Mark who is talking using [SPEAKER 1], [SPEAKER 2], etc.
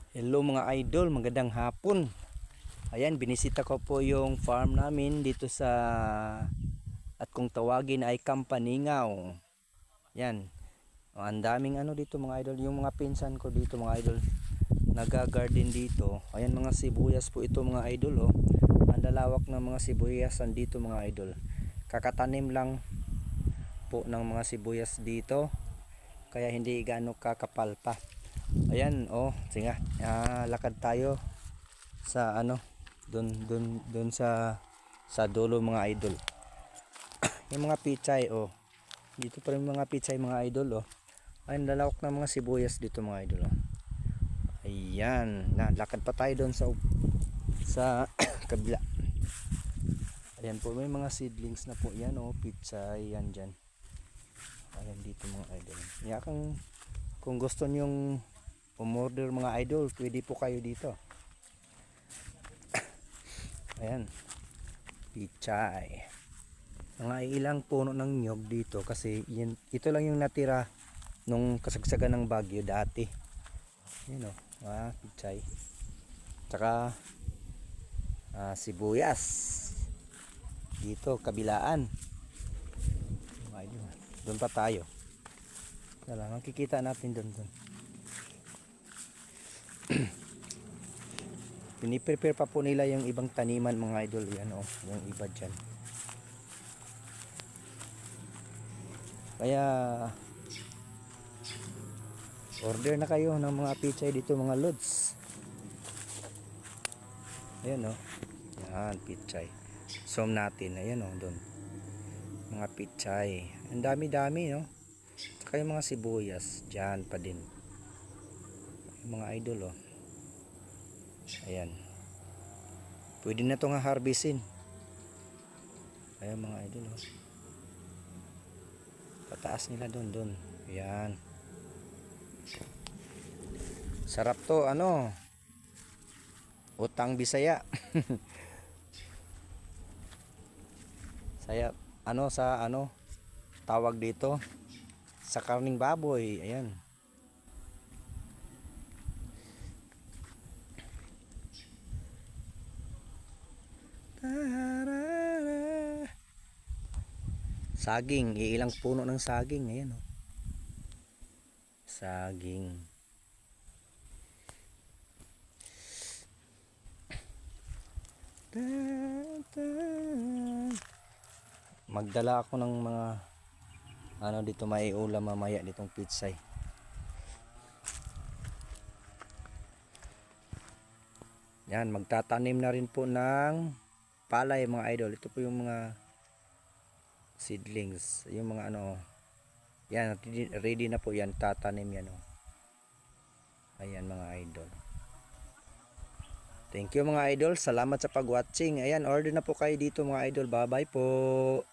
[SPEAKER 1] Hello mga idol, magandang hapon. Ayan, binisita ko po yung farm namin dito sa, at kung tawagin ay Kampaningaw. Yan. Ang daming ano dito mga idol, yung mga pinsan ko dito mga idol, naga-garden dito. Ayan, mga sibuyas po ito mga idol oh. Ang lalawak ng mga sibuyas dito mga idol. Kakatanim lang po ng mga sibuyas dito, kaya hindi gaano kakapal pa. Ayan oh, sige, lakad tayo sa ano, dun sa dulo mga idol. Yung mga pichay oh, dito pa rin mga pichay mga idol oh. Ayun, lalawak ng mga sibuyas dito mga idol oh. Ayan, lakad pa tayo doon sa kabila. Ayan po, may mga seedlings na po yan oh, pichay yan dyan. Ayan dito mga idol. Yakang kung gusto nyong umorder mga idol, pwede po kayo dito. Ayan, pichay. Mga ilang puno ng nyog dito kasi ito lang yung natira nung kasagsagan ng bagyo dati. Ayan o, pichay. Tsaka sibuyas. Dito, kabilaan. Doon pa tayo. Makikita natin doon. Piniprepare pa po nila yung ibang taniman mga idol. Yan o, yung iba dyan. Kaya order na kayo ng mga pichay dito mga lods. Ayan o, yan pichay. Zoom natin, ayan o, doon mga pichay. Ang dami no. Saka yung mga sibuyas dyan pa din yung mga idol o. Ayan, pwede na itong harvestin. Ayan mga idol oh. Pataas nila doon. Ayan, sarap to ano, utang Bisaya. Saya ano sa ano tawag dito sa karning baboy. Ayan, saging, ilang puno ng saging. Ayan oh, saging. Magdala ako ng mga ano dito, may ulam mamaya ditong pitsay. Yan, magtatanim na rin po ng palay mga idol. Ito po yung mga seedlings, yung mga ano, yan, ready na po yan, tatanim yan oh. Ayan mga idol. Thank you mga idol, salamat sa pag-watching. Ayan, order na po kayo dito mga idol. Bye bye po.